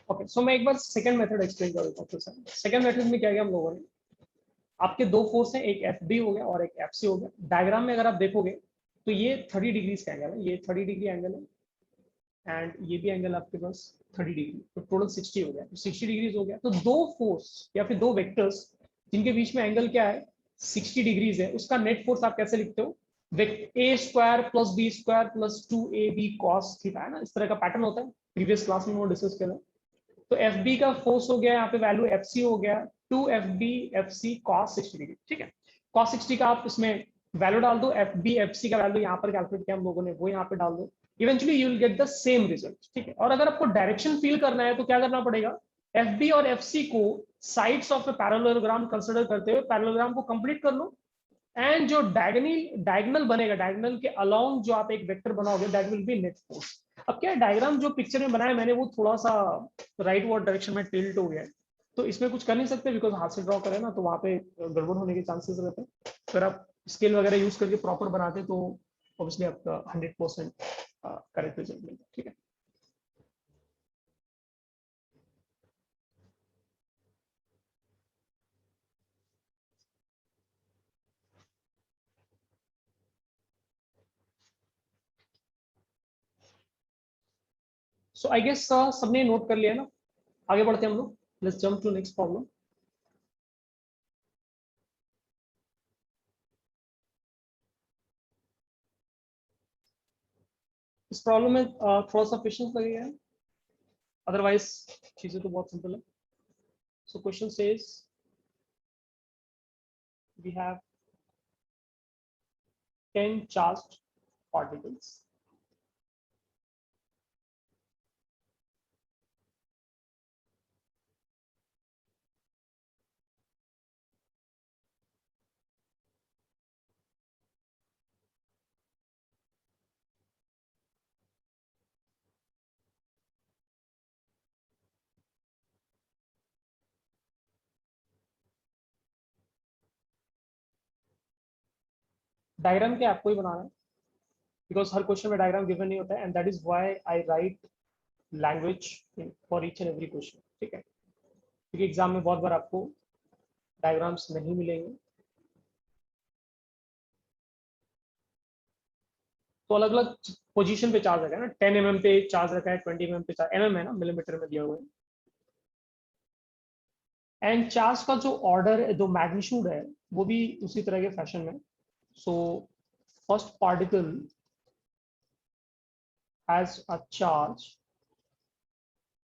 Okay, सो मैं एक बार second method explain कर देता हूँ। सर सेकंड मेथड में क्या किया हम लोगों ने, आपके दो फोर्स हैं, एक एफ बी हो गया और एक एफ सी हो गया। डायग्राम में अगर आप देखोगे तो ये 30 डिग्री का एंगल है, ये 30 डिग्री एंगल है, एंड ये भी एंगल आपके पास 30 डिग्री, तो टोटल 60 हो गया, तो 60 डिग्रीज हो गया। तो दो फोर्स या फिर दो वेक्टर्स जिनके बीच में एंगल क्या है, 60 डिग्रीज है, उसका नेट फोर्स आप कैसे लिखते हो, a square plus b square plus 2ab cos theta, है ना, इस तरह का पैटर्न होता है। प्रीवियस क्लास में वो डिस्कस किया था। तो एफ बी का फोर्स हो गया यहाँ पे वैल्यू एफ सी हो गया 2 FB FC कॉस 60 डिग्री, ठीक है। कॉस 60 का आप इसमें वैल्यू डाल दो, एफ बी एफ सी का वैल्यू यहाँ पर कैलकुलेट किया हम लोगों ने, वो यहाँ पे डाल दो, eventually you will get the same result, ठीक है। और अगर आपको डायरेक्शन फील करना है तो क्या करना पड़ेगा, एफ बी और एफ सी को sides of a parallelogram consider करते हुए पैरेललोग्राम को कंप्लीट कर लो, एंड जो डायगनल बनेगा, डायगनल के अलोंग जो आप एक वेक्टर बनाओगे, that will be net force. अब क्या है, डायग्राम जो पिक्चर में बनाया मैंने वो थोड़ा सा राइट वर्ड डायरेक्शन में टिल्ट हो गया है, तो इसमें कुछ कर नहीं सकते बिकॉज हाथ से ड्रॉ करें ना तो वहां पे गड़बड़ होने के चांसेस रहते हैं। अगर आप स्केल वगैरह यूज करके प्रॉपर बनाते तो ऑब्वियसली आपका 100% करेक्ट रिजल्ट मिलता है, ठीक है। सो आई गेस सबने नोट कर लिया ना, आगे बढ़ते हैं हम लोग, let's jump to next problem. इस प्रॉब्लम में थोड़ा सा पेशेंस लगेगा, अदरवाइज चीजें तो बहुत सिंपल है। So question says we have 10 charged particles. Diagram क्या आपको ही बनाना है, बिकॉज हर क्वेश्चन में डायग्राम गिवन नहीं होता है, and that is why I right language for each and every question, ठीक है, क्योंकि एग्जाम में बहुत बार आपको डायग्राम्स नहीं मिलेंगे। तो अलग अलग पोजीशन पे चार्ज रखा है ना, 10 mm पे चार्ज रखा है, 20 mm पे चार्ज, है ना, मिलीमीटर में दिया हुआ है। एंड चार्ज का जो ऑर्डर, जो मैग्नीट्यूड है, वो भी उसी तरह के फैशन में। So first particle has a charge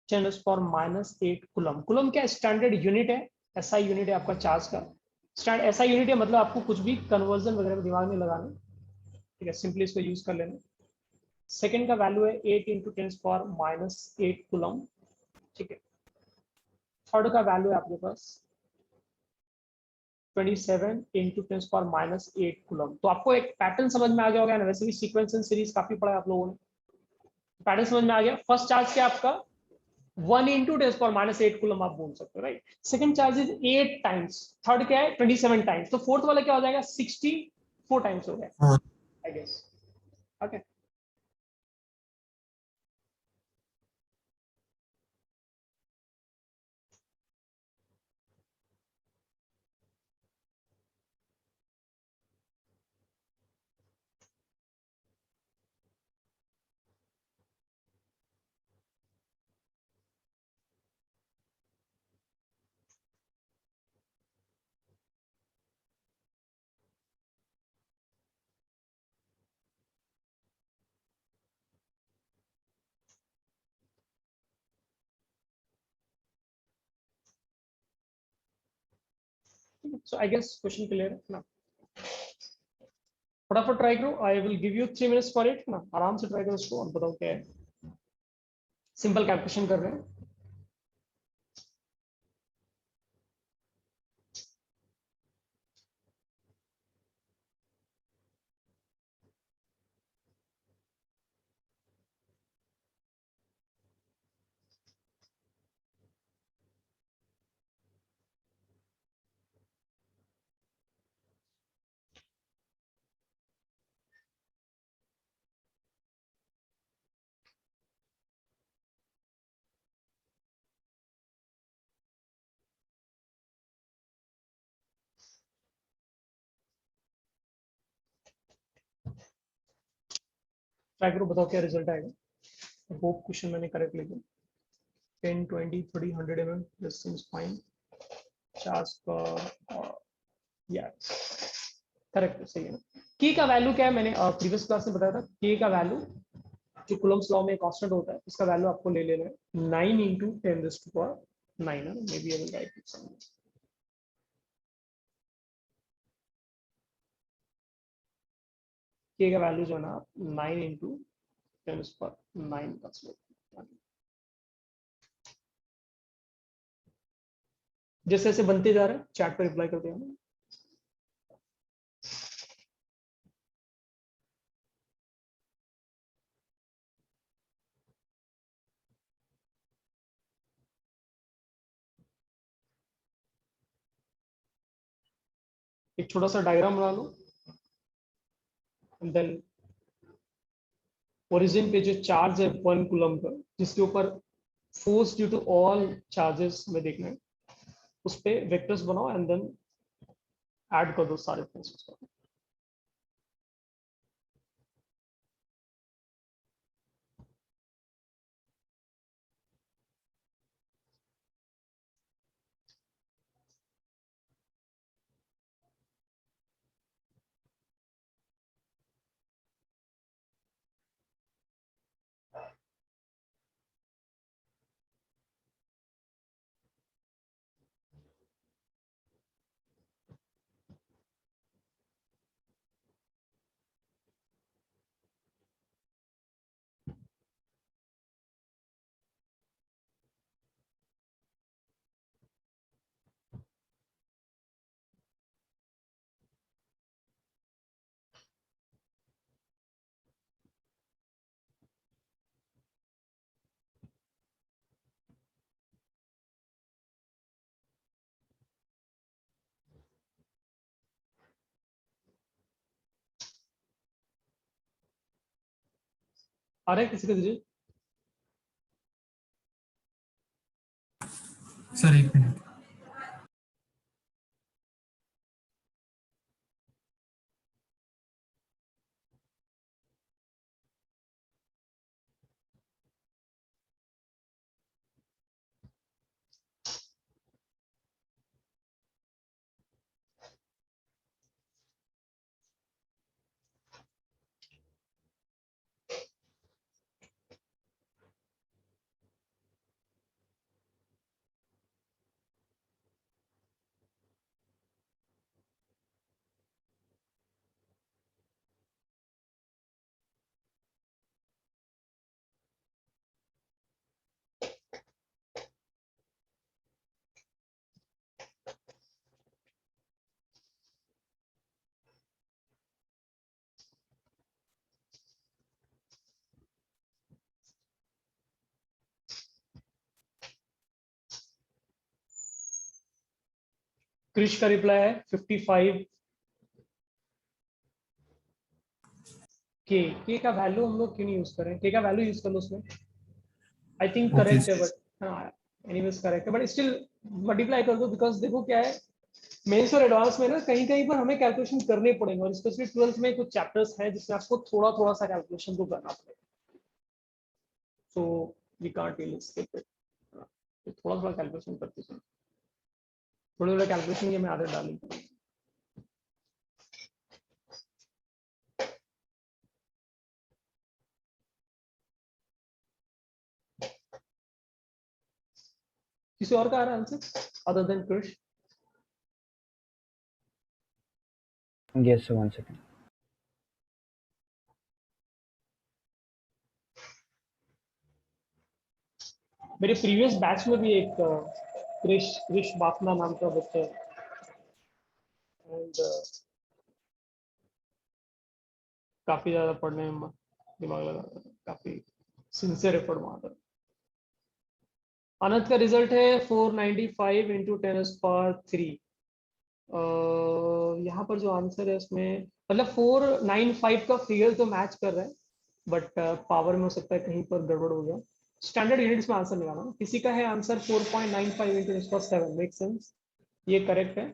10⁻⁸ coulomb. Coulomb क्या स्टैंडर्ड यूनिट है, एसआई यूनिट है आपका चार्ज का। स्टैंड एसआई यूनिट है, मतलब आपको कुछ भी कन्वर्जन वगैरह में दिमाग नहीं लगाना, ठीक है, सिंपली इसको यूज कर लेना। सेकंड का वैल्यू है 8 × 10⁻⁸ कुलम, ठीक है। थर्ड का वैल्यू है आपके पास 27 × 10⁻⁸ कुलम। तो आपको एक पैटर्न समझ में आ गया होगा ना, वैसे भी सीक्वेंस एंड सीरीज काफी पढ़ा है आप लोगों ने, पैटर्न समझ में आ गया। फर्स्ट चार्ज क्या आपका 1 × 10⁻⁸ कुलम आप बोल सकते हो, right. Second charge is 8 times, third क्या है 27 टाइम्स, तो फोर्थ वाला क्या हो जाएगा 64 टाइम्स हो गया, I guess. Okay, so I guess question clear है ना। फटाफट ट्राई करो, I will give you 3 minutes for it ना, आराम से ट्राई करो इसको और बताओ क्या है। सिंपल कैलकुलेशन कर रहे हैं। ट्राई करो, बताओ क्या रिजल्ट आएगा। होप क्वेश्चन मैंने करेक्ट लिखा। 10 20 30 100 mm, this seems fine. Charge पर यस, करेक्ट, सही है ना। के का वैल्यू क्या है, मैंने प्रीवियस क्लास में बताया था। के का वैल्यू जो कुलम्स लॉ में कांस्टेंट होता है, इसका वैल्यू आपको ले लेना है 9 इंटू 10⁻⁹ है। Maybe I will write it somewhere. K का वैल्यू जो है ना 9 इंटू 10⁻⁹ का स्लोप। जैसे जैसे बनते जा रहे हैं चैट पर रिप्लाई करते हैं। एक छोटा सा डायग्राम बना लो, देन ओरिजिन पे जो चार्ज है 1 कूलम का, जिसके ऊपर force due to all charges में देखना है, उस पे वेक्टर्स बनाओ एंड देन ऐड कर दो सारे फोर्सेस को। आ रहा है किसी का रिजल्ट? सर एक मिनट। क्रिश का रिप्लाई है 55 के का वैल्यू हम लोग क्यों नहीं यूज करें? के का वैल्यू यूज कर लो उसमें, आई थिंक ओके करेक्ट है, बट हाँ एनीवेज करेक्ट है, बट स्टिल मल्टीप्लाई कर दो, बिकॉज देखो क्या है, मेंस और एडवांस में ना कहीं कहीं पर हमें कैलकुलेशन करने पड़ेंगे, और स्पेशली 12th में कुछ चैप्टर्स हैं जिसमें आपको थोड़ा थोड़ा सा कैलकुलेशन तो करना पड़ेगा। So we can't really skip it, थोड़ा थोड़ा कैलकुलेशन करते हैं, थोड़े थोड़े कैलकुलेशन की हमें आदत डालनी पड़ेगी। किसी और का आ रहा है answer other than Krish? Yes, sir, 1 second. मेरे प्रीवियस बैच में भी एक क्रिश क्रिश बाफना नाम का बच्चा है, एंड काफी ज्यादा पढ़ने में दिमाग लगा, काफी सिंसियर एफर्ट मारता है। अनंत का रिजल्ट है 495 इंटू 10⁻³ यहाँ पर जो आंसर है उसमें मतलब 495 का फिगर तो मैच कर रहा है, बट पावर में हो सकता है कहीं पर गड़बड़ हो गया। स्टैंडर्ड यूनिट्स में आंसर निकालना, किसी का है आंसर 4.95 इंटू 10⁻⁷, मेक सेंस, ये करेक्ट है।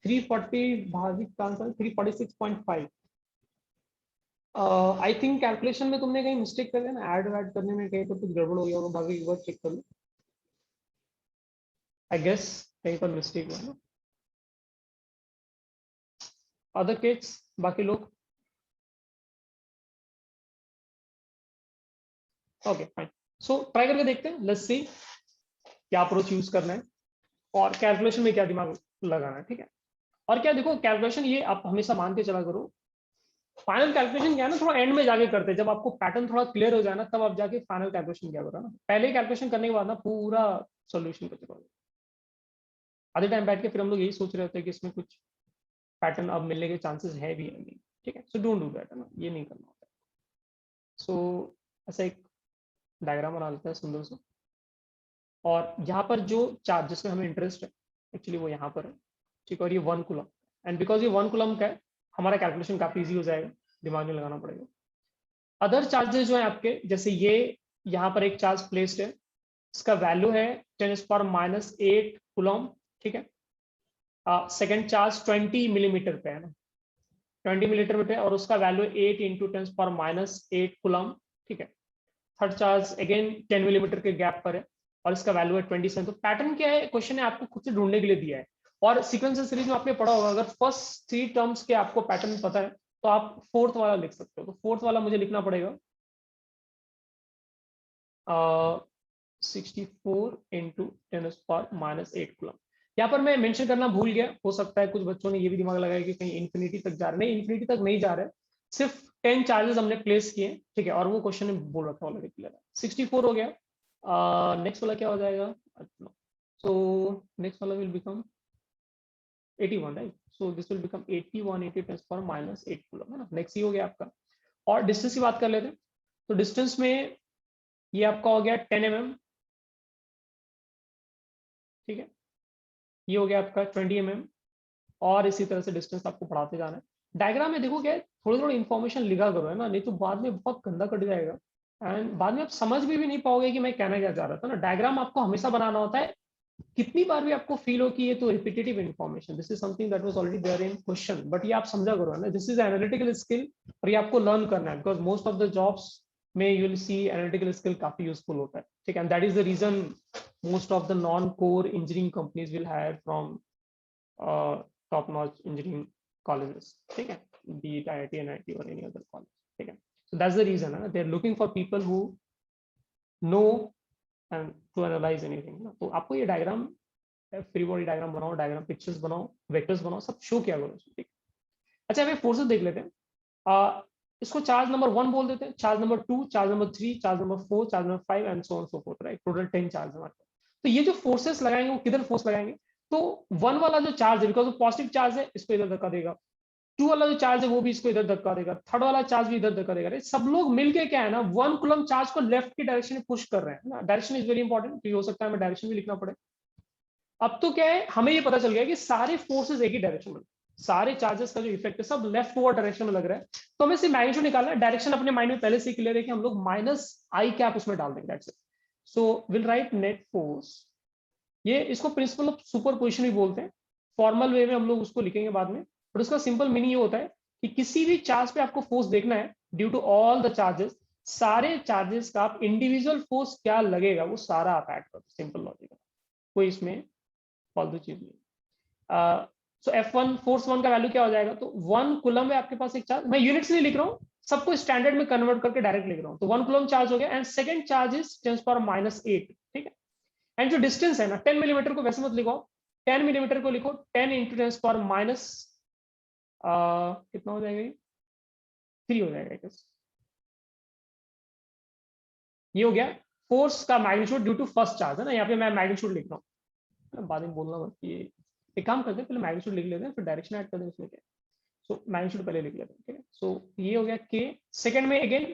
340 भाजित का आंसर 346.5, आई थिंक कैलकुलेशन में तुमने कहीं मिस्टेक कर दिया ना, ऐड करने में कहीं पर कुछ गड़बड़ हो गया और बाकी एक बार चेक कर लो। आई गेस कहीं पर मिस्टेक हुआ ना। अदर किड्स, बाकी लोग ओके फाइन। सो ट्राई करके देखते हैं, लेट्स सी क्या अप्रोच यूज करना है और कैलकुलेशन में क्या दिमाग लगाना है, ठीक है। और क्या देखो, कैलकुलेशन ये आप हमेशा मान के चला करो, फाइनल कैलकुलेशन क्या है ना, थोड़ा एंड में जाके करते हैं, जब आपको पैटर्न थोड़ा क्लियर हो जाए ना, तब आप जाके फाइनल कैलकुलेशन क्या करो ना, पहले कैलकुलेशन करने के बाद ना पूरा सोल्यूशन करते रहोगे। आधे टाइम बैठ के फिर हम लोग यही सोच रहे होते हैं कि इसमें कुछ पैटर्न अब मिलने के चांसेस है भी या नहीं, ठीक है। सो डोंट डू दैट, है ना, ये नहीं करना होता है। सो ऐसा एक डायग्राम बना लेते हैं सुंदर सा, और यहाँ पर जो चार्ज जिसमें हमें इंटरेस्ट है एक्चुअली वो यहाँ पर है, ठीक है। और ये 1 कूलम, एंड बिकॉज ये 1 कूलम का है, हमारा कैलकुलेशन काफी इजी हो जाएगा, दिमाग में लगाना पड़ेगा। अदर चार्जेस जो है आपके, जैसे ये यहाँ पर एक चार्ज प्लेस्ड है, इसका वैल्यू है 10⁻⁸ कूलम, ठीक है। सेकेंड चार्ज 20 मिलीमीटर पे है ना, 20 मिलीमीटर पे, और उसका वैल्यू 8 इंटू 10⁻⁸ कूलम, ठीक है। थर्ड चार्ज अगेन 10 मिलीमीटर के गैप पर है और इसका वैल्यू है 27। तो पैटर्न क्या है, क्वेश्चन है आपको खुद से ढूंढने के लिए दिया है, और सीक्वेंस सीरीज में आपने पढ़ा होगा, अगर फर्स्ट 3 टर्म्स के आपको पैटर्न पता है तो आप फोर्थ वाला लिख सकते हो। तो फोर्थ वाला मुझे लिखना पड़ेगा 64 इंटू 10⁻⁸ कूलम। यहाँ पर मैं मेंशन करना भूल गया, हो सकता है कुछ बच्चों ने ये भी दिमाग लगाया कि कहीं इन्फिनिटी तक जा रहे, नहीं इन्फिनिटी तक नहीं जा रहे, सिर्फ 10 चार्जेस हमने प्लेस किए, ठीक है। और वो क्वेश्चन में बोल रखा ऑलरेडी क्लियर है। 64 हो गया। नेक्स्ट वाला क्या हो जाएगा, सो नेक्स्ट वाला will become 81, right. So this will become 81 into 10⁻⁸ coulomb, है ना। नेक्स्ट ये हो गया आपका। और डिस्टेंस की बात कर लेते हैं, तो डिस्टेंस में ये आपका हो गया 10 mm, ठीक है। ये हो गया आपका 20 mm, और इसी तरह से डिस्टेंस आपको बढ़ाते जाना है। डायग्राम में देखो क्या है, थोड़ी थोड़ी इन्फॉर्मेशन लिखा करो, है ना, नहीं तो बाद में बहुत गंदा कट जाएगा, एंड बाद में आप समझ भी नहीं पाओगे कि मैं कहना क्या चाह रहा था ना। डायग्राम आपको हमेशा बनाना होता है, कितनी बार भी आपको फील हो कि ये तो repetitive information, this is something that was already there in question, but ये आप समझा करो, है ना, दिस इज एनालिटिकल स्किल, और ये आपको लर्न करना है, because most of the jobs में you will see analytical skill काफी यूजफुल होता है, ठीक है। And that is the reason most of the non core engineering companies will hire from top notch engineering colleges, ठीक है, बी इट IIT, NIT और any other college, ठीक है। सो दैट्स द रीजन, है, they are looking for people who know and to analyze anything ना। तो आपको ये डायग्राम, फ्री बॉडी डायग्राम बनाओ, डायग्राम पिक्चर्स बनाओ, वेक्टर्स बनाओ, सब शो किया करो, ठीक। अच्छा हमें फोर्सेस देख लेते हैं। इसको चार्ज नंबर 1 बोल देते हैं, charge number 2, charge number 3, charge number 4, charge number 5 and so on so fourth, right. Total 10 charge हमारे पास। तो ये जो फोर्सेस लगाएंगे वो किधर फोर्स लगाएंगे, तो 1 वाला जो चार्ज है, बिकॉज वो पॉजिटिव चार्ज है, इसको इधर धक्का देगा। 2 वाला जो चार्ज है वो भी इसको इधर धक्का देगा, थर्ड वाला चार्ज भी इधर धक्का देगा। सब लोग मिलके क्या है ना, 1 कूलम चार्ज को लेफ्ट की डायरेक्शन में पुश कर रहे हैं ना। डायरेक्शन इज वेरी इंपॉर्टेंट, तो हो सकता है हमें डायरेक्शन भी लिखना पड़े। अब तो क्या है, हमें ये पता चल गया कि सारे फोर्सेस एक ही डायरेक्शन में, सारे चार्जेस का जो इफेक्ट है सब लेफ्ट ओवर डायरेक्शन में लग रहा है। तो हमें सिर्फ मैग्नीट्यूड निकालना है, डायरेक्शन अपने माइंड में पहले से क्लियर है कि हम लोग -i कैप उसमें डाल देंगे, that's it. So will write net force, ये इसको प्रिंसिपल ऑफ सुपरपोजिशन भी बोलते हैं, फॉर्मल वे में हम लोग उसको लिखेंगे बाद में, बट उसका सिंपल मीनिंग ये होता है कि किसी भी चार्ज पे आपको फोर्स देखना है due to all the charges, सारे चार्जेस का आप इंडिविजुअल फोर्स क्या लगेगा वो सारा आप ऐड करो, सिंपल लॉजिक है, कोई इसमें फालतू चीज नहीं। सो F1 फोर्स 1 का वैल्यू क्या हो जाएगा, तो 1 कूलम है आपके पास एक चार्ज, मैं यूनिट्स नहीं लिख रहा हूँ, सबको स्टैंडर्ड में कन्वर्ट करके डायरेक्ट लिख रहा हूँ। तो 1 कूलम चार्ज हो गया, एंड सेकंड चार्ज इज 10⁻⁸, ठीक है। एंड जो डिस्टेंस है ना, 10 मिलीमीटर को वैसे मत लिखो, 10 मिलीमीटर को लिखो 10 इंटू 10⁻, कितना हो जाएगा, ये 3 हो जाएगा। ये हो गया फोर्स का magnitude due to first charge, है ना, यहाँ पे मैं मैग्नीट्यूड लिख रहा हूँ, बाद में बोलना मत कि एक काम करते हैं, पहले मैग्नीट्यूड लिख लेते हैं फिर डायरेक्शन ऐड कर दें उसमें क्या। सो मैग्नीट्यूड पहले लिख लेते हैं, ठीक है। सो ये हो गया के। सेकंड में अगेन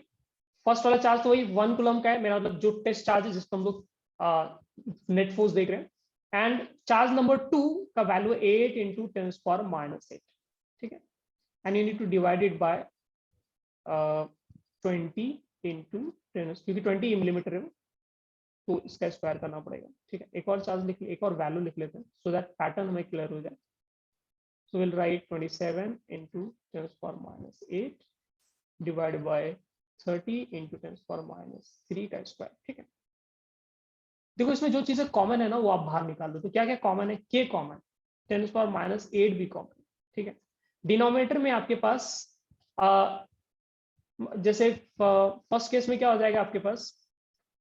फर्स्ट वाला चार्ज तो वही 1 कूलम का है, मेरा मतलब जो टेस्ट चार्ज है जिसको हम लोग नेट फोर्स देख रहे हैं, एंड चार्ज नंबर 2 का वैल्यू 8 इंटू 10⁻⁸, ठीक है। And you need to divide it by 20 into 10, क्योंकि 20 मिलीमीटर है तो इसका स्क्वायर करना पड़ेगा, ठीक है। एक और चार्ज लिख, एक और वैल्यू लिख लेते हैं सो दैट पैटर्न हमें क्लियर हो जाए। So we'll write 27 into 10⁻⁸ divide by 30 into 10⁻³ का स्क्वायर। ठीक है, देखो इसमें जो चीजें कॉमन है ना वो आप बाहर निकाल दो। तो क्या क्या कॉमन है? के कॉमन, 10⁻8 भी कॉमन। ठीक है, डिनोमिनेटर में आपके पास जैसे फर्स्ट केस में क्या हो जाएगा आपके पास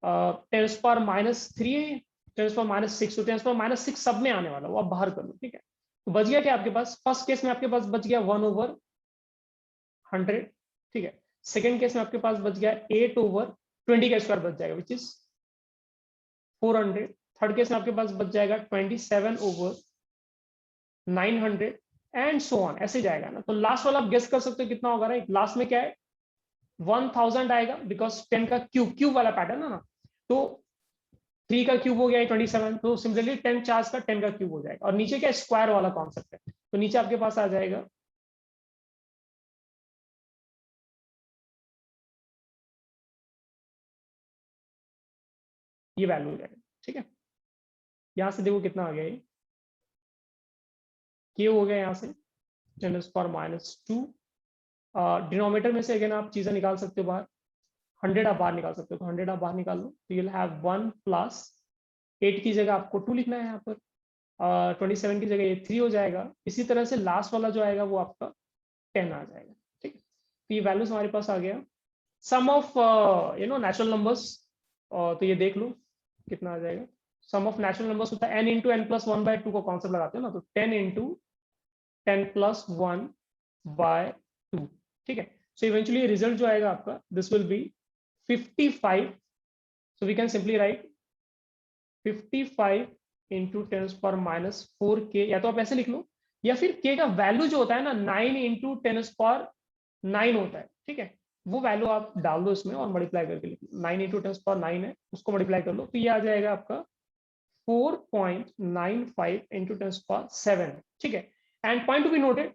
10⁻³ 10⁻6, तो 10⁻6 सब में आने वाला वो आप बाहर कर लो। ठीक है, तो बच गया क्या आपके पास? फर्स्ट केस में आपके पास बच गया 1/100। ठीक है, सेकेंड केस में आपके पास बच गया 8/20 का स्क्वायर बच जाएगा विच इज 400। थर्ड केस में आपके पास बच जाएगा 27/900 एंड सो ऑन, ऐसे जाएगा ना। तो लास्ट वाला आप गेस कर सकते हो कितना होगा, राइट? लास्ट में क्या है? 1000 आएगा बिकॉज 10 का क्यूब, क्यूब वाला पैटर्न है ना। तो 3 का क्यूब हो गया 27, तो सिमिलरली 10 चार्ज का 10 का क्यूब हो जाएगा। और नीचे क्या स्क्वायर वाला कॉन्सेप्ट है, तो नीचे आपके पास आ जाएगा ये वैल्यू हो जाएगा। ठीक है, यहां से देखो कितना आ गया ये, क्यू हो गया यहाँ से 10⁻²। डिनोमिनेटर में से अगेन आप चीजें निकाल सकते हो बाहर, 100 आप बाहर निकाल सकते हो, तो 100 आप बाहर निकाल लो। तो यूल हैव 1 प्लस 8 की जगह आपको 2 लिखना है यहाँ पर, 27 की जगह ये 3 हो जाएगा। इसी तरह से लास्ट वाला जो आएगा वो आपका 10 आ जाएगा। ठीक है, तो ये वैल्यूज हमारे पास आ गया। सम ऑफ नेचुरल नंबर्स, तो ये देख लो कितना आ जाएगा। सम ऑफ नेचुरल नंबर्स होता है n इंटू n प्लस 1/2 को कॉन्सेप्ट लगाते हो ना, तो 10 इंटू 10 प्लस 1/2। ठीक है, सो इवेंचुअली रिजल्ट जो आएगा आपका this will be 55। So we can simply write 55 into 10⁻⁴ k, या तो आप ऐसे लिख लो, या फिर के का वैल्यू जो होता है ना 9 इंटू 10⁹ होता है। ठीक है, वो वैल्यू आप डाल दो इसमें और मल्टीप्लाई करके लिख लो। 9 इंटू 10⁹ है, उसको मल्टीप्लाई कर लो, तो ये आ जाएगा आपका 4.95 इंटू 10⁻⁷। ठीक है, and point to be noted,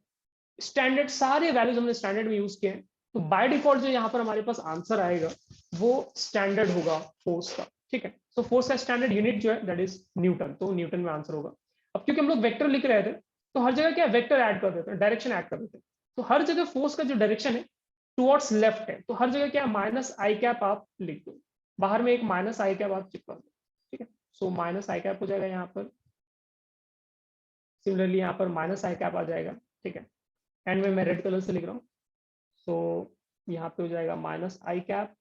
standard सारे वैल्यूज हमने स्टैंडर्ड में यूज किए हैं। तो बाय डिफॉल्ट जो यहाँ पर हमारे पास आंसर आएगा वो स्टैंडर्ड होगा फोर्स का। ठीक है, तो फोर्स का स्टैंडर्ड यूनिट जो है दैट इज न्यूटन, तो न्यूटन में आंसर होगा। अब क्योंकि हम लोग वेक्टर लिख रहे थे तो हर जगह क्या वेक्टर ऐड कर देते हैं, डायरेक्शन ऐड कर देते हैं। तो हर जगह फोर्स का जो डायरेक्शन है टुवर्ड्स लेफ्ट है, तो हर जगह क्या -i कैप आप लिख दो, बाहर में एक -i कैप आप चिपका दो। ठीक है, सो -i कैप हो जाएगा यहाँ पर, सिमिलरली यहाँ पर -i कैप आ जाएगा। ठीक है, एंड में मैं रेड कलर से लिख रहा हूँ, सो यहाँ पे हो जाएगा -i cap.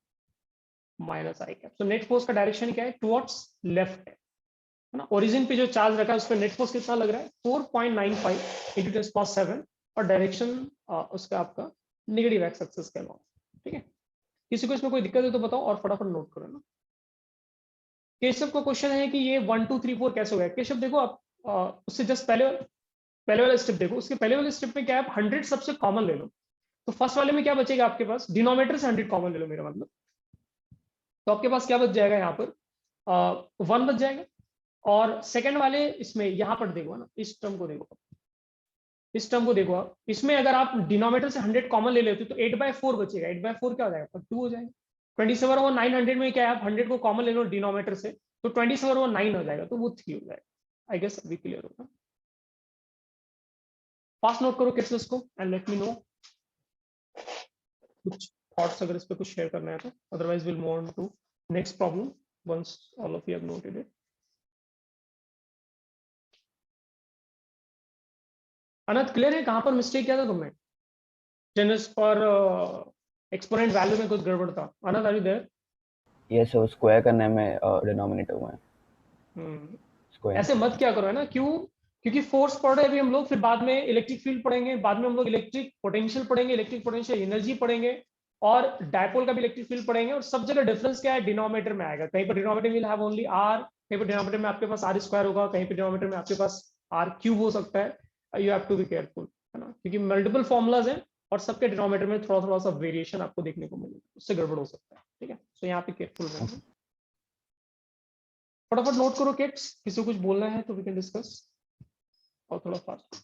So net force का डायरेक्शन क्या है? टुवर्ड्स लेफ्ट है ना। ओरिजिन पे जो चार्ज रखा है उस पर नेट फोर्स कितना लग रहा है? 4.95 इंटू 10⁻⁷, और डायरेक्शन उसका आपका नेगेटिव एक्स एक्सिस के अलॉन्ग। ठीक है, किसी को इसमें कोई दिक्कत है तो बताओ और फटाफट नोट करो ना। केशव का क्वेश्चन है कि ये 1 2 3 4 कैसे हो गया। केशव देखो आप उससे जस्ट पहले पहले वाला स्टेप देखो, उसके पहले वाले स्टेप में क्या है, आप 100 सबसे कॉमन ले लो। तो फर्स्ट वाले में क्या बचेगा आपके पास? डिनोमिनेटर से 100 कॉमन ले लो मेरा मतलब। तो आपके पास क्या बच जाएगा यहाँ पर? 1 बच जाएगा। और सेकंड वाले इसमें यहाँ पर देखो ना, इस टर्म को देखो, इस टर्म को देखो आप, इसमें अगर आप डिनोमिनेटर से 100 कॉमन ले लेते हो तो 8/4 बचेगा। 8/4 क्या हो जाएगा? 2 हो जाएगा। 27/900 में क्या है, आप 100 को कॉमन ले लो डिनोमिनेटर से, तो 27/9 हो जाएगा, तो वो 3 हो जाएगा। आई गेस अभी क्लियर होगा। फास्ट नोट करो किड्स इसको एंड लेट मी नो कुछ थॉट्स अगर इस पे कुछ शेयर करना है तो, otherwise will move on to next problem once all of you have noted it. Anant clear है कहां पर मिस्टेक किया था तुमने? जनरल पर एक्सपोनेंट वैल्यू में कुछ गड़बड़ था। अनंत आर यू देयर? ये सब स्क्वायर करने में डिनोमिनेटर में स्क्वायर ऐसे मत क्या करो है ना, क्यों? क्योंकि फोर्स पढ़ रहे हैं अभी हम लोग, फिर बाद में इलेक्ट्रिक फील्ड पढ़ेंगे, बाद में हम लोग इलेक्ट्रिक पोटेंशियल पढ़ेंगे, इलेक्ट्रिक पोटेंशियल एनर्जी पढ़ेंगे, और डायपोल का भी इलेक्ट्रिक फील्ड पढ़ेंगे। और सब जगह डिफरेंस क्या है? डिनोमिनेटर में आएगा। कहीं पर denominator will have only r, कहीं पर डिनोमिनेटर में आपके पास r² होगा, कहीं पर डिनोमिनेटर में आपके पास r³ हो सकता है। You have to be careful है ना, क्योंकि मल्टीपल फॉर्मुलाज हैं और सबके डिनोमिनेटर में थोड़ा थोड़ा सा वेरिएशन आपको देखने को मिलेगा, उससे गड़बड़ हो सकता है। ठीक है, तो यहाँ पे केयरफुल रहना। फटाफट नोट करो किड्स, किसी को कुछ बोलना है तो वी कैन डिस्कस, और थोड़ा फास्ट।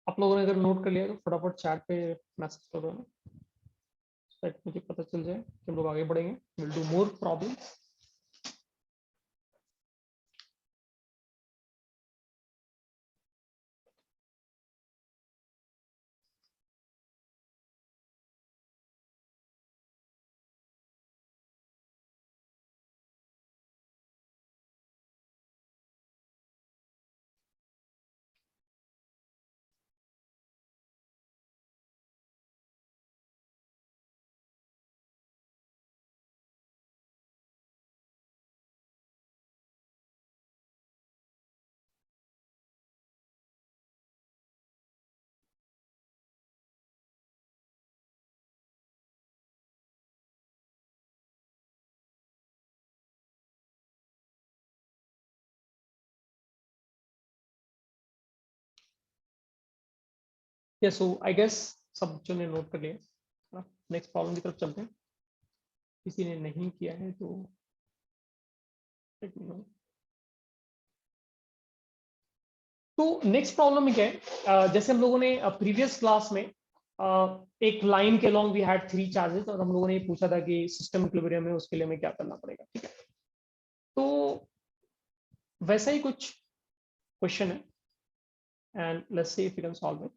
आप लोगों ने अगर नोट कर लिया तो फटाफट चैट पे मैसेज कर दो ना, ताकि मुझे पता चल जाए कि हम लोग आगे बढ़ेंगे। Will do more problem. So I guess सब बच्चों ने नोट कर लिया। नेक्स्ट प्रॉब्लम की तरफ चलते हैं। किसी ने नहीं किया है तो let me know। तो नेक्स्ट प्रॉब्लम में क्या है, जैसे हम लोगों ने प्रीवियस क्लास में एक लाइन के लॉन्ग वी हैड 3 चार्जेस, और हम लोगों ने ये पूछा था कि सिस्टम इक्विलिब्रियम है उसके लिए हमें क्या करना पड़ेगा, ठीक है। तो वैसा ही कुछ क्वेश्चन है, and let's see if you can solve it.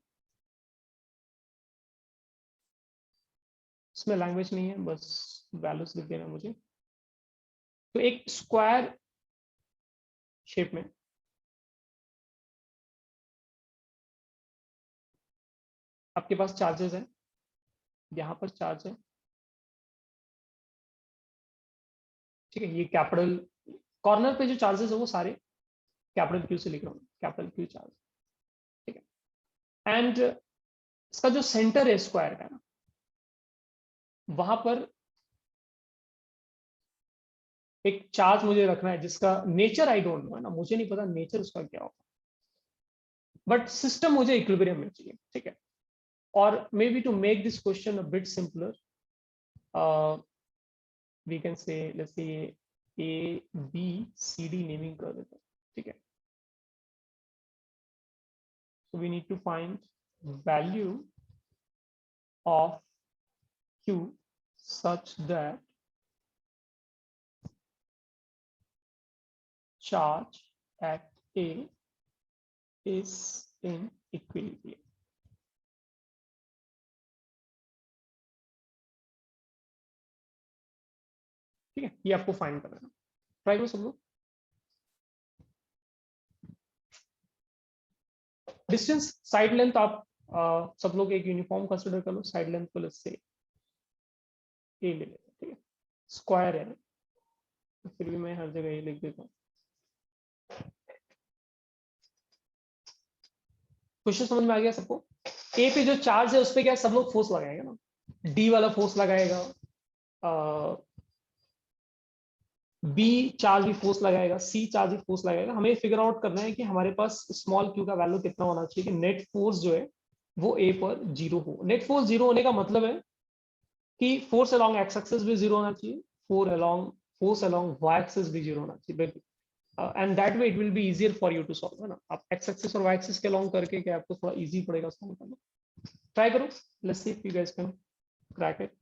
इसमें लैंग्वेज नहीं है, बस वैल्यूज लिख देना मुझे। तो एक स्क्वायर शेप में आपके पास चार्जेस है, यहाँ पर चार्ज है, ठीक है। ये कैपिटल कॉर्नर पे जो चार्जेस है वो सारे कैपिटल क्यू से लिख रहा हूँ, कैपिटल क्यू चार्ज, ठीक है। एंड इसका जो सेंटर है स्क्वायर का ना, वहां पर एक चार्ज मुझे रखना है जिसका नेचर आई डोंट नो है ना, मुझे नहीं पता नेचर उसका क्या होगा, बट सिस्टम मुझे इक्विलिब्रियम में चाहिए, ठीक है। और maybe to make this question a bit simpler, we can say let's say A B C D naming कर देते हैं, ठीक है। So we need to find value of Q such that charge at A is in equilibrium। ठीक है, ये आपको find करना है, ट्राई करो सब लोग। डिस्टेंस साइड लेंथ आप सब लोग एक यूनिफॉर्म कंसीडर कर लो, साइड लेंथ को लेट्स से ए ले लेते हैं, ठीक है। स्क्वायर है तो फिर भी मैं हर जगह ये लिख देता हूँ। क्वेश्चन समझ में आ गया सबको? ए पे जो चार्ज है उस पे क्या सब लोग फोर्स लगाएगा ना, डी वाला फोर्स लगाएगा, बी चार्ज भी फोर्स लगाएगा, सी चार्ज भी फोर्स लगाएगा। हमें फिगर आउट करना है कि हमारे पास स्मॉल क्यू का वैल्यू कितना होना चाहिए कि नेट फोर्स जो है वो ए पर 0 हो। नेट फोर्स 0 होने का मतलब है कि फोर्स अलोंग एक्स एक्सिस भी 0 होना चाहिए, फोर्स अलोंग वाई एक्सिस भी 0 होना चाहिए, and that way it will be easier for you to solve, है ना। आप एक्स एक्सिस और वाई एक्सिस के अलोंग करके क्या आपको थोड़ा इजी पड़ेगा सॉल्व करना। ट्राई करो, let's see if you guys can crack it.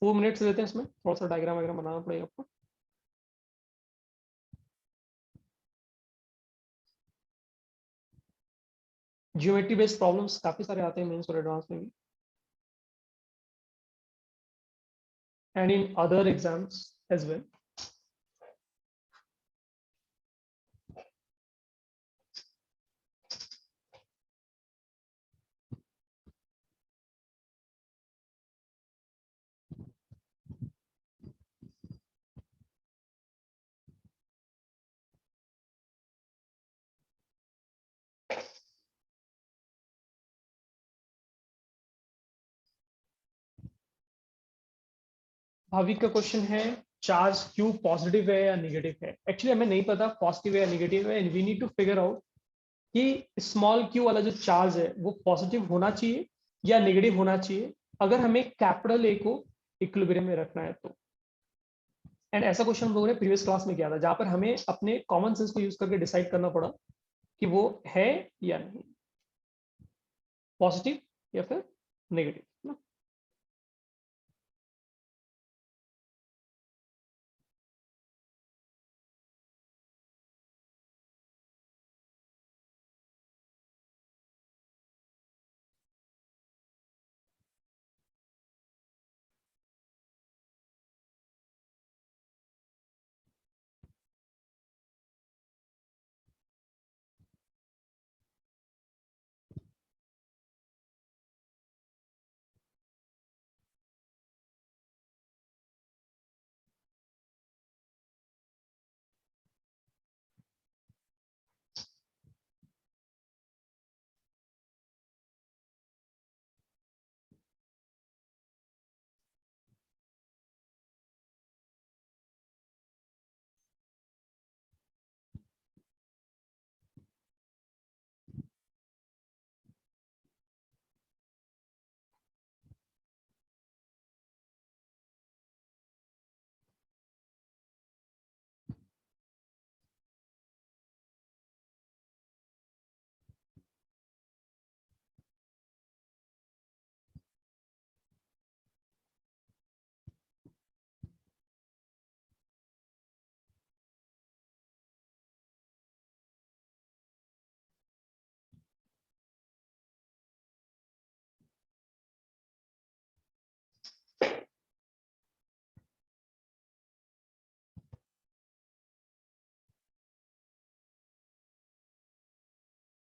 4 minutes लेते हैं इसमें, थोड़ा सा डायग्राम वगैरह बनाना पड़ेगा आपको। ज्योमेट्री बेस्ड प्रॉब्लम्स काफी सारे आते हैं मेंस और एडवांस में भी, and in other exams as well. Bhavik का क्वेश्चन है, चार्ज क्यू पॉजिटिव है या नेगेटिव है। एक्चुअली हमें नहीं पता पॉजिटिव है या नेगेटिव है, and we need to figure out कि स्मॉल क्यू वाला जो चार्ज है वो पॉजिटिव होना चाहिए या नेगेटिव होना चाहिए, अगर हमें कैपिटल ए को इक्विलिब्रियम में रखना है तो। एंड ऐसा क्वेश्चन हम लोगों ने प्रीवियस क्लास में किया था जहां पर हमें अपने कॉमन सेंस को यूज करके डिसाइड करना पड़ा कि वो है या नहीं, पॉजिटिव या फिर नेगेटिव ना।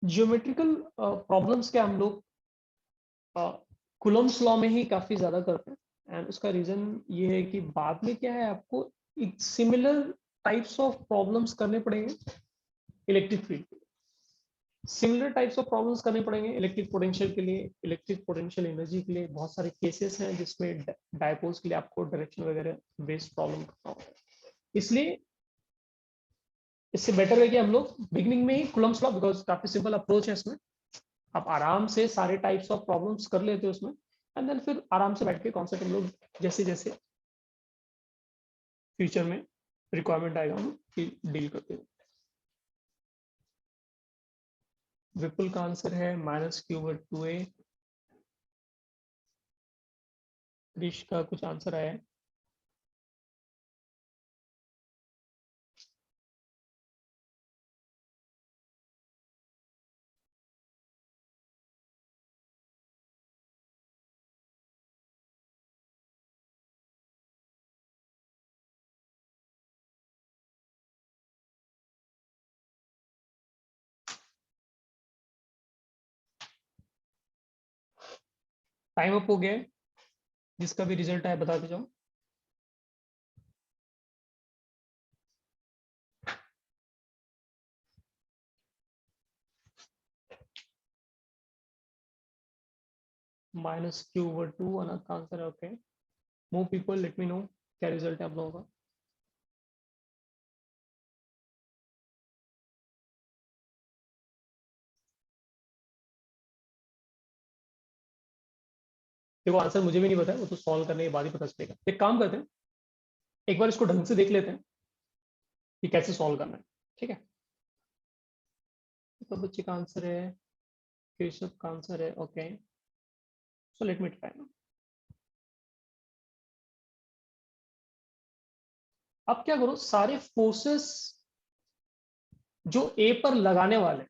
ज्योमेट्रिकल प्रॉब्लम्स के हम लोग कुलम्स लॉ में ही काफी ज्यादा करते हैं एंड उसका रीजन ये है कि बाद में क्या है आपको सिमिलर टाइप्स ऑफ प्रॉब्लम्स करने पड़ेंगे इलेक्ट्रिक फील्ड के लिए, सिमिलर टाइप्स ऑफ प्रॉब्लम्स करने पड़ेंगे इलेक्ट्रिक पोटेंशियल के लिए, इलेक्ट्रिक पोटेंशियल एनर्जी के लिए। बहुत सारे केसेस हैं जिसमें डायपोल्स के लिए आपको डायरेक्शन वगैरह बेस्ड प्रॉब्लम करना होगा, इसलिए इससे बेटर है कि हम लोग बिगिनिंग में ही कुलम्स लॉ, बिकॉज काफी सिंपल अप्रोच है इसमें, आप आराम से सारे टाइप्स ऑफ प्रॉब्लम्स कर लेते हो उसमें एंड देन फिर आराम से बैठ के कॉन्सेप्ट हम लोग जैसे जैसे फ्यूचर में रिक्वायरमेंट आएगा हम डील करते हैं। विपुल का आंसर है -q/2a। क्रिश का कुछ आंसर आया है। टाइम अप हो गया है, जिसका भी रिजल्ट आया बताते जाओ। -q/2 अनंत का आंसर है। Okay, more people late me no क्या रिजल्ट है आप लोगों का। देखो आंसर मुझे भी नहीं पता है, वो तो सॉल्व करने के बाद ही पता चलेगा। एक काम करते हैं, एक बार इसको ढंग से देख लेते हैं कि कैसे सॉल्व करना है, ठीक है। तो बच्चे का आंसर है, केशव का आंसर है। Okay, so let me try now. अब क्या करो, सारे फोर्सेस जो ए पर लगाने वाले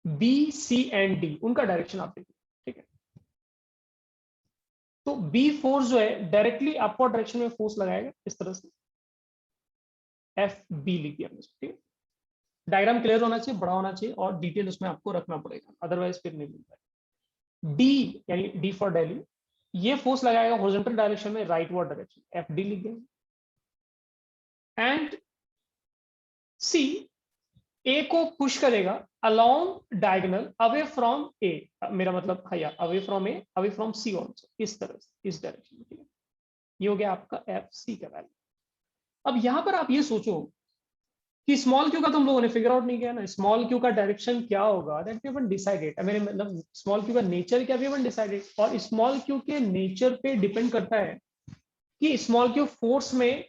बी सी एंड डी, उनका डायरेक्शन आप देखो, ठीक है। तो बी फोर्स जो है डायरेक्टली अपवर्ड डायरेक्शन में फोर्स लगाएगा इस तरह से, एफ बी लिख दिया हमने, ठीक है। डायग्राम क्लियर होना चाहिए, बड़ा होना चाहिए और डिटेल उसमें आपको रखना पड़ेगा, अदरवाइज फिर नहीं मिलता है। डी यानी डी फॉर दिल्ली, ये फोर्स लगाएगा हॉरिजॉन्टल डायरेक्शन में, राइटवर्ड डायरेक्शन, एफ डी लिख देंगे। एंड सी ए को पुश करेगा along diagonal away from A, मेरा मतलब है away from A, away from C also, इस तरह से, इस डायरेक्शन में, ठीक है। ये हो गया आपका एफ सी का वैल्यू। अब यहां पर आप ये सोचो कि स्मॉल क्यू का तुम लोगों ने फिगर आउट नहीं किया ना, स्मॉल क्यू का डायरेक्शन क्या होगा, दैट वी हैवंट डिसाइडेड। मेरे मतलब स्मॉल क्यू का नेचर क्या, वी हैवंट डिसाइडेड। और स्मॉल क्यू के नेचर पे डिपेंड करता है कि स्मॉल क्यू फोर्स में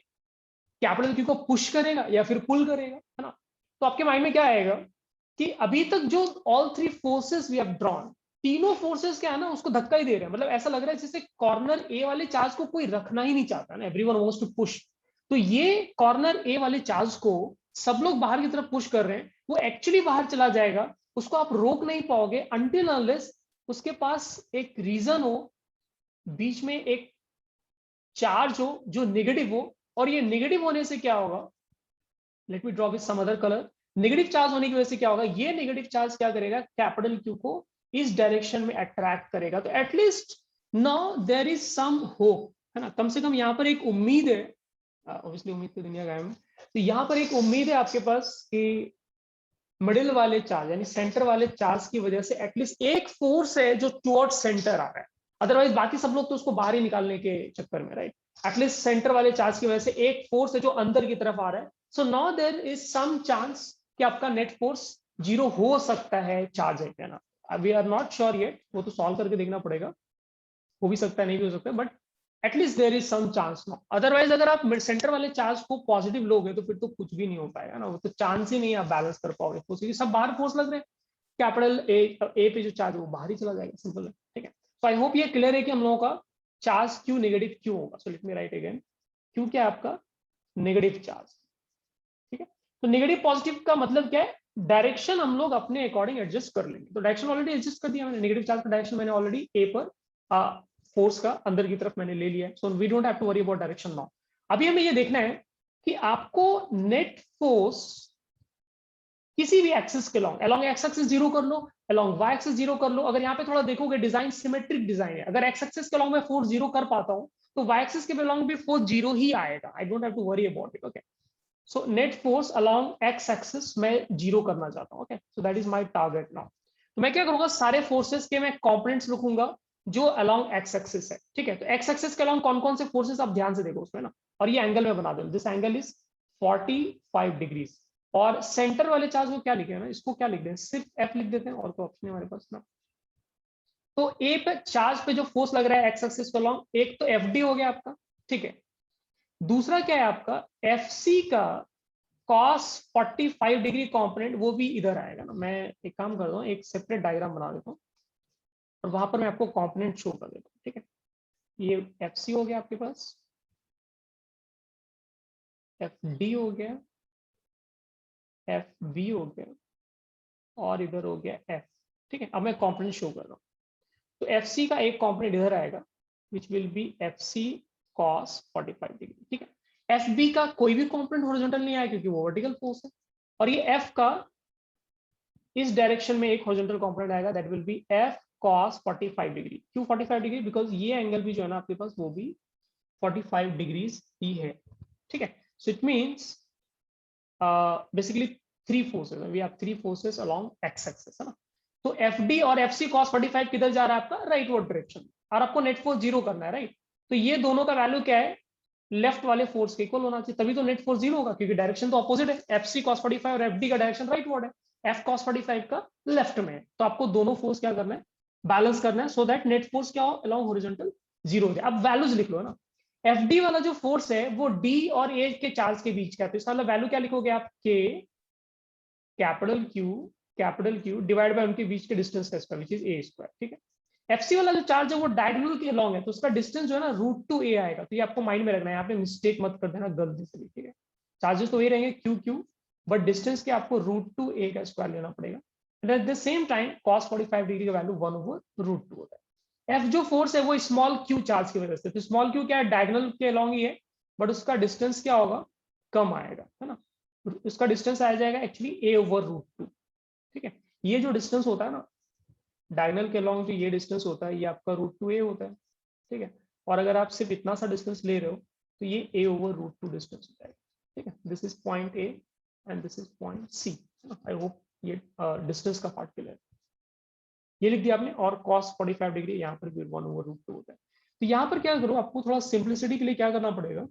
कैपिटल क्यू को पुश करेगा या फिर पुल करेगा, है ना। तो आपके माइंड में क्या आएगा कि अभी तक जो all three forces we have drawn, तीनों फोर्सेस क्या है ना उसको धक्का ही दे रहे हैं। मतलब ऐसा लग रहा है जैसे कॉर्नर ए वाले चार्ज को कोई रखना ही नहीं चाहता ना, एवरीवन वांट्स टू पुश। तो ये कॉर्नर ए वाले चार्ज को सब लोग बाहर की तरफ पुश कर रहे हैं, वो एक्चुअली बाहर चला जाएगा, उसको आप रोक नहीं पाओगे अनटिल अनलेस उसके पास एक रीजन हो, बीच में एक चार्ज हो जो नेगेटिव हो। और ये नेगेटिव होने से क्या होगा, let me draw with some other colour. Negative charge होने की वजह से क्या होगा, ये नेगेटिव चार्ज क्या करेगा, कैपिटल क्यू को इस डायरेक्शन में अट्रैक्ट करेगा। तो at least now there is some hope, है ना, कम से कम यहाँ पर एक उम्मीद है। ऑब्वियसली उम्मीद की दुनिया गायब है, तो यहाँ पर एक उम्मीद है आपके पास कि मिडिल वाले चार्ज यानी सेंटर वाले चार्ज की वजह से एटलीस्ट एक फोर्स है जो टुवर्ड सेंटर आ रहा है। अदरवाइज बाकी सब लोग तो उसको बाहर ही निकालने के चक्कर में, राइट। एटलीस्ट सेंटर वाले चार्ज की वजह से एक फोर्स है जो अंदर की तरफ आ रहा है। So now there is some chance कि आपका नेट फोर्स 0 हो सकता है चार्ज है ना। We are not sure yet, वो तो सॉल्व करके देखना पड़ेगा, हो भी सकता है नहीं भी हो सकता है, but at least there is some chance no. Otherwise अगर आप सेंटर वाले चार्ज को पॉजिटिव लोगे तो फिर तो कुछ भी नहीं हो पाएगा ना, वो तो चांस ही नहीं आप बैलेंस कर पाओगे फोर्स, क्योंकि सब बाहर फोर्स लग रहे हैं। कैपिटल ए पे जो चार्ज है वो बाहर ही चला जाएगा, सिंपल है, ठीक है। तो आई होप ये क्लियर है कि हम लोगों का चार्ज क्यू नेगेटिव क्यों होगा। So let me right again, Q क्या है आपका, नेगेटिव चार्ज, ठीक है। तो नेगेटिव पॉजिटिव का मतलब क्या है, डायरेक्शन हम लोग अपने अकॉर्डिंग एडजस्ट कर लेंगे। तो डायरेक्शन ऑलरेडी एडजस्ट कर दिया मैंने, नेगेटिव चार्ज का डायरेक्शन मैंने ऑलरेडी ए पर फोर्स का अंदर की तरफ मैंने ले लिया है। So we don't have to worry about direction now. अभी हमें ये देखना है कि आपको नेट फोर्स किसी भी एक्सिस के अलोंग एक्स एक्सिस जीरो कर लो, अलोंग वाई एक्सिस जीरो कर लो। अगर यहाँ पे थोड़ा देखोगे डिजाइन सिमेट्रिक डिजाइन है, अगर एक्स एक्सिस के अलोंग में फोर्स जीरो कर पाता हूँ तो वाई एक्सिस के अलोंग भी फोर्स जीरो ही आएगा। I don't have to worry about it, okay. So net force along x axis मैं जीरो करना चाहता हूँ, okay. So that is my target now. तो मैं क्या करूंगा, सारे फोर्सेस के मैं कंपोनेंट्स लिखूंगा जो अलोंग एक्स एक्सिस है, ठीक है। तो एक्स एक्सिस के अलोंग कौन कौन से फोर्सेस आप ध्यान से देखो उसमें ना, और ये एंगल में बना दो, दिस एंगल इज 45 डिग्रीज। और सेंटर वाले चार्ज को क्या लिखे हैं ना, इसको क्या लिख दें, सिर्फ एफ लिख देते हैं, और तो ऑप्शन है हमारे पास ना। तो ए पे चार्ज पे जो फोर्स लग रहा है एक्स एक्सिस के अलोंग, एक तो एफ डी हो गया आपका, ठीक है। दूसरा क्या है आपका, एफ सी का cos 45 डिग्री कंपोनेंट, वो भी इधर आएगा ना। मैं एक काम करता हूँ, एक सेपरेट डायग्राम बना देता हूँ और वहां पर मैं आपको कंपोनेंट शो कर देता हूँ, ठीक है। ये एफ सी हो गया आपके पास, एफ डी हो गया, एफ बी हो गया, और इधर हो गया एफ, ठीक है। अब मैं कंपोनेंट शो कर रहा हूँ। तो एफ सी का एक कंपोनेंट इधर आएगा which will be F C cos 45 degree, ठीक है। एफ बी का कोई भी कंपोनेंट हॉरिजॉन्टल नहीं आएगा क्योंकि वो वर्टिकल फोर्स है। और ये एफ का इस डायरेक्शन में एक हॉरिजॉन्टल कंपोनेंट आएगा, that will be F cos 45 degree. क्यों 45 डिग्री, बिकॉज ये एंगल भी जो है ना आपके पास वो भी 45 डिग्रीज ही है, ठीक है। So it means basically three forces, we have three forces along x axis, है ना। तो एफ डी और एफ सी cos 45 किधर जा रहा है आपका, राइट वर्ड डायरेक्शन, और आपको नेट फोर्स जीरो करना है, राइट। तो ये दोनों का वैल्यू क्या है, लेफ्ट वाले फोर्स के इक्वल होना चाहिए, तभी तो नेट फोर्स जीरो होगा, क्योंकि डायरेक्शन तो अपोजिट है। एफ सी cos 45 और एफ डी का डायरेक्शन राइट वर्ड है, एफ cos 45 का लेफ्ट में है। तो आपको दोनों फोर्स क्या करना है, बैलेंस करना है, सो दैट नेट फोर्स क्या हो, अलोंग हॉरिजॉन्टल जीरो हो जाए। अब वैल्यूज लिख लो ना, एफ डी वाला जो फोर्स है वो डी और ए के चार्ज के बीच का है, तो इसका वैल्यू क्या लिखोगे आप, के कैपिटल क्यू डिवाइड बाय उनके बीच के डिस्टेंस का square which is a square, ठीक है। एफसी वाला जो चार्ज है वो डायगोनल के लॉन्ग है, तो उसका डिस्टेंस जो है ना √2a आएगा। तो ये आपको माइंड में रखना है, यहाँ पे मिस्टेक मत कर देना गलती से भी, ठीक है। चार्जेस तो वही रहेंगे क्यू, बट डिस्टेंस के आपको √2a का स्क्वायर लेना पड़ेगा। And at the same time cos 45 degree का वैल्यू 1/√2 होता है। एफ जो फोर्स है वो स्मॉल क्यू चार्ज की वजह से, तो स्मॉल क्यू क्या है, डायगोनल के लॉन्ग ही है, बट उसका डिस्टेंस क्या होगा, कम आएगा, है ना। उसका डिस्टेंस आ जाएगा एक्चुअली a/√2, ठीक है। ये जो डिस्टेंस होता है ना डायगोनल के लॉन्ग, जो ये डिस्टेंस होता है ये आपका √2a होता है, ठीक है। और अगर आप सिर्फ इतना सा डिस्टेंस ले रहे हो तो ये a/√2 डिस्टेंस हो जाएगा, ठीक है। This is point A and this is point C. I hope ये डिस्टेंस का पार्ट क्लियर है। ये लिख दिया आपने, और cos 45 डिग्री यहाँ पर भी 1/√2 होता है। तो यहाँ पर क्या करो, आपको थोड़ा सिंप्लिसिटी के लिए क्या करना पड़ेगा,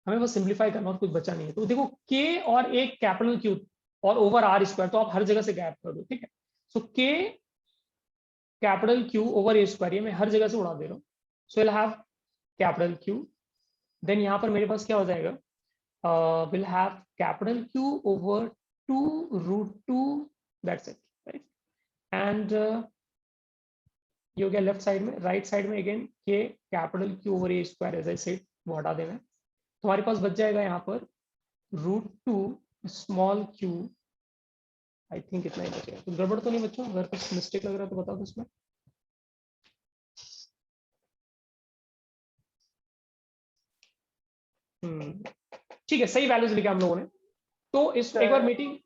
हमें बस सिंप्लीफाई करना और कुछ बचा नहीं है। तो देखो k और एक कैपिटल क्यू और ओवर आर स्क्वायर, तो आप हर जगह से गैप कर दो, ठीक है। So k capital Q over a square, ये मैं हर जगह से उड़ा दे रहा हूँ। So will have capital Q, then यहाँ पर मेरे पास क्या हो जाएगा, will have capital Q over 2√2, that's it, right. And ये हो गया लेफ्ट साइड में। राइट साइड में again k capital Q over a square, as I said, वो हटा देना है। तुम्हारे पास बच जाएगा यहाँ पर √2 स्मॉल q, आई थिंक इतना ही बचेगा। कुछ गड़बड़ तो नहीं बच्चों? अगर कुछ मिस्टेक लग रहा है तो बता दो इसमें। ठीक है, सही वैल्यूज लिखा हम लोगों ने। तो इस एक बार मीटिंग